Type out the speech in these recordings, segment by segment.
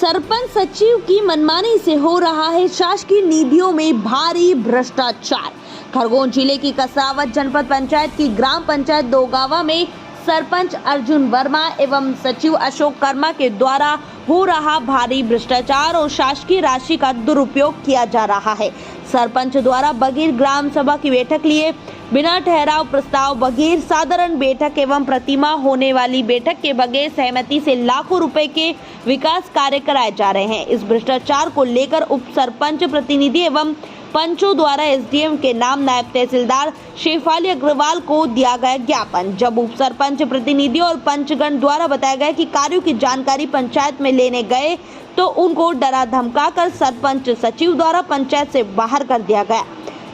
सरपंच सचिव की मनमानी से हो रहा है शासकीय निधियों में भारी भ्रष्टाचार। खरगोन जिले की कसावत जनपद पंचायत की ग्राम पंचायत दोगावा में सरपंच अर्जुन वर्मा एवं सचिव अशोक कर्मा के द्वारा हो रहा भारी भ्रष्टाचार और शासकीय राशि का दुरुपयोग किया जा रहा है। सरपंच द्वारा बगैर ग्राम सभा की बैठक लिए बिना ठहराव प्रस्ताव, बगैर साधारण बैठक एवं प्रतिमा होने वाली बैठक के बगैर सहमति से लाखों रुपए के विकास कार्य कराए जा रहे हैं। इस भ्रष्टाचार को लेकर उप सरपंच प्रतिनिधि एवं पंचों द्वारा एसडीएम के नाम नायब तहसीलदार शेफाली अग्रवाल को दिया गया ज्ञापन। जब उप सरपंच प्रतिनिधि और पंचगण द्वारा बताया गया कि कार्यों की जानकारी पंचायत में लेने गए तो उनको डरा धमकाकर सरपंच सचिव द्वारा पंचायत से बाहर कर दिया गया।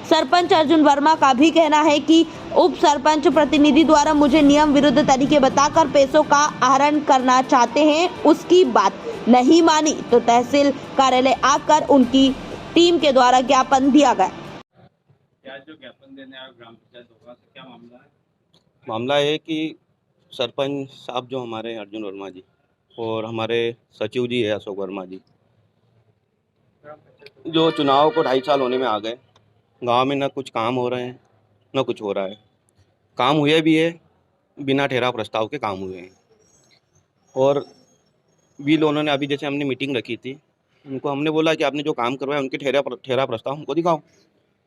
सरपंच अर्जुन वर्मा का भी कहना है कि उप सरपंच प्रतिनिधि द्वारा मुझे नियम विरुद्ध तरीके बताकर पैसों का आहरण करना चाहते हैं, उसकी बात नहीं मानी तो तहसील कार्यालय आकर उनकी टीम के द्वारा ज्ञापन दिया गया। क्या जो ज्ञापन देने आए ग्राम पंचायत होगा से क्या मामला है? मामला है कि सरपंच साहब जो हमारे अर्जुन वर्मा जी और हमारे सचिव जी है अशोक वर्मा जी, जो चुनाव को 2.5 साल होने में आ गए, गांव में न कुछ काम हो रहे हैं न कुछ हो रहा है। काम हुए भी है, बिना ठहराव प्रस्ताव के काम हुए हैं। और बिल उन्होंने अभी जैसे हमने मीटिंग रखी थी, उनको हमने बोला कि आपने जो काम करवाया उनके ठहराव प्रस्ताव हमको दिखाओ।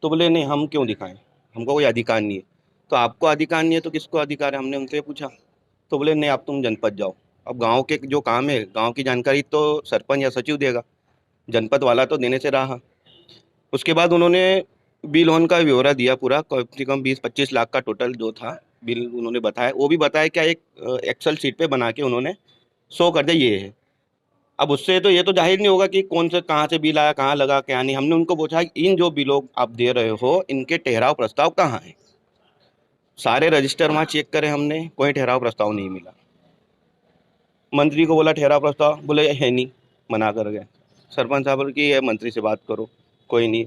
तो बोले नहीं, हम क्यों दिखाएं, हमको कोई अधिकार नहीं है। तो आपको अधिकार नहीं है तो किसको अधिकार है, हमने उनसे पूछा। तो बोले नहीं, आप तुम जनपद जाओ। अब गांव के जो काम है, गांव की जानकारी तो सरपंच या सचिव देगा, जनपद वाला तो देने से रहा। उसके बाद उन्होंने बिल होन का ब्यौरा दिया, पूरा कम से कम 20-25 लाख का टोटल जो था बिल उन्होंने बताया। वो भी बताया क्या, एक एक्सेल शीट पे बना के उन्होंने शो कर दिया ये है। अब उससे तो ये तो जाहिर नहीं होगा कि कौन से कहाँ से बिल आया, कहाँ लगा, क्या नहीं। हमने उनको पूछा कि इन जो बिलों आप दे रहे हो, इनके ठहराव प्रस्ताव कहाँ है। सारे रजिस्टर वहाँ चेक करे हमने, कोई ठहराव प्रस्ताव नहीं मिला। मंत्री को बोला ठहराव प्रस्ताव, बोले है नहीं, मना कर गए। सरपंच साहब की है, मंत्री से बात करो, कोई नहीं।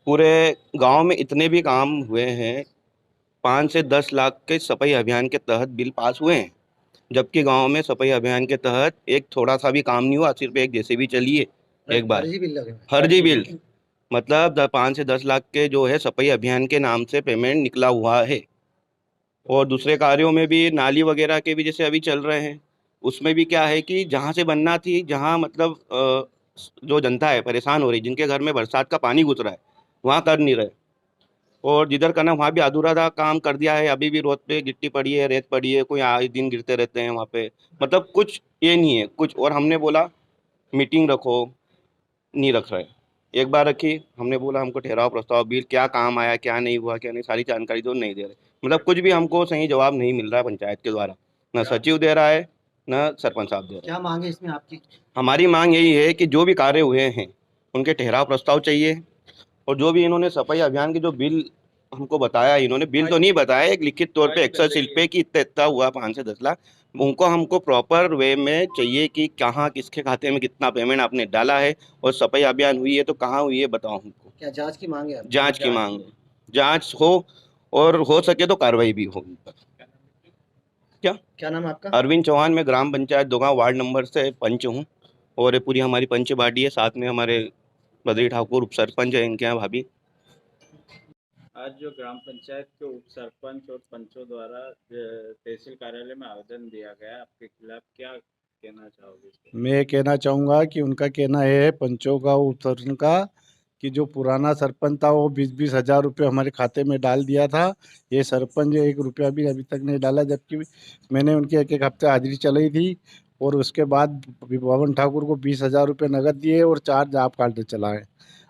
पूरे गांव में इतने भी काम हुए हैं, 5 से 10 लाख के सफाई अभियान के तहत बिल पास हुए हैं, जबकि गांव में सफाई अभियान के तहत एक थोड़ा सा भी काम नहीं हुआ। सिर्फ एक जेसीबी चली है एक बार, फर्जी बिल। मतलब 5 से 10 लाख के जो है सफाई अभियान के नाम से पेमेंट निकला हुआ है। और दूसरे कार्यों में भी, नाली वगैरह के भी जैसे अभी चल रहे हैं, उसमें भी क्या है कि जहाँ से बनना थी, जहाँ मतलब जो जनता है परेशान हो रही, जिनके घर में बरसात का पानी घुस रहा है, वहाँ कर नहीं रहे। और जिधर करना वहाँ भी अधूरा काम कर दिया है। अभी भी रोड पे गिट्टी पड़ी है, रेत पड़ी है, कोई आए दिन गिरते रहते हैं वहाँ पे। मतलब कुछ ये नहीं है कुछ। और हमने बोला मीटिंग रखो, नहीं रख रहे। एक बार रखी, हमने बोला हमको ठहराव प्रस्ताव, बिल क्या काम आया, क्या नहीं हुआ, क्या नहीं, सारी जानकारी तो नहीं दे रहे। मतलब कुछ भी हमको सही जवाब नहीं मिल रहा है पंचायत के द्वारा, न सचिव दे रहा है न सरपंच साहब दे रहा है। क्या मांग है इसमें आपकी? हमारी मांग यही है कि जो भी कार्य हुए हैं उनके ठहराव प्रस्ताव चाहिए। और जो भी इन्होंने सफाई अभियान के जो बिल हमको बताया, इन्होंने बिल तो नहीं बताया, एक लिखित तौर पे एक्सेल शीट पे कि इतना हुआ 5 से 10 लाख, उनको हमको प्रॉपर वे में चाहिए कि कहाँ किसके खाते में कितना पेमेंट आपने डाला है, और सफाई अभियान हुई है तो कहाँ हुई है बताओ हमको। क्या जांच की मांग है आपकी? जांच की मांग है, जांच हो और हो सके तो कार्रवाई भी हो। क्या नाम है आपका? अरविंद चौहान, मैं ग्राम पंचायत दोगांव वार्ड नंबर से पंच हूँ। और ये पूरी हमारी पंच पार्टी है, साथ में हमारे बद्री ठाकुर उप सरपंच है, इनके यहाँ भाभी। आज जो ग्राम पंचायत के उप सरपंच और पंचों द्वारा तहसील कार्यालय में आवेदन दिया गया, आपके खिलाफ क्या कहना चाहोगे इस पर? मैं कहना चाहूँगा कि उनका कहना है, पंचों का उत्तरन का, कि जो पुराना सरपंच था वो 20-20 हज़ार रुपये हमारे खाते में डाल दिया था। ये सरपंच 1 रुपया भी अभी तक नहीं डाला, जबकि मैंने उनके 1-1 हफ्ते हाजिरी चलाई थी। और उसके बाद पवन ठाकुर को 20,000 रुपये नगद दिए और 4 जॉब कार्ड चलाए।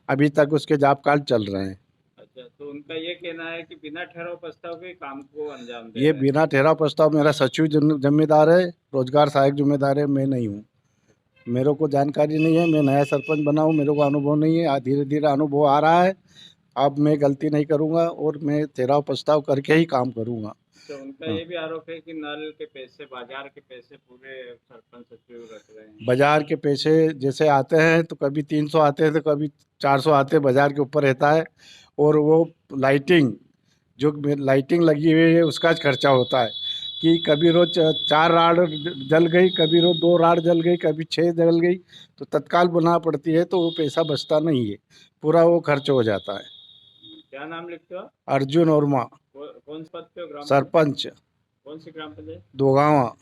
अभी तक उसके जॉब कार्ड चल रहे हैं। अच्छा, तो उनका ये कहना है कि बिना ठहराव प्रस्ताव के काम को अंजाम दे ये रहे हैं। बिना ठहराव प्रस्ताव, मेरा सचिव जिम्मेदार है, रोजगार सहायक जिम्मेदार है, मैं नहीं हूँ। मेरे को जानकारी नहीं है, मैं नया सरपंच बना हूँ, मेरे को अनुभव नहीं है। धीरे धीरे अनुभव आ रहा है। अब मैं गलती नहीं करूँगा और मैं ठहराव प्रस्ताव करके ही काम करूँगा। तो उनका ये भी आरोप है कि नल के पैसे, बाजार के पैसे पूरे सरपंच सचिव रख रहे हैं। बाजार के पैसे जैसे आते हैं तो कभी 300 आते हैं तो कभी 400 आते हैं, बाजार के ऊपर रहता है। और वो लाइटिंग, जो लाइटिंग लगी हुई है उसका खर्चा होता है। कि कभी रोज 4 राड जल गई, कभी रोज 2 राड जल गई, कभी 6 जल गई, तो तत्काल बुलाना पड़ती है, तो वो पैसा बचता नहीं है, पूरा वो खर्च हो जाता है। क्या नाम लिखते हो? अर्जुन वर्मा, कौन से पद पे हो? ग्राम सरपंच, कौन सी ग्राम पंचायत? दोगावा।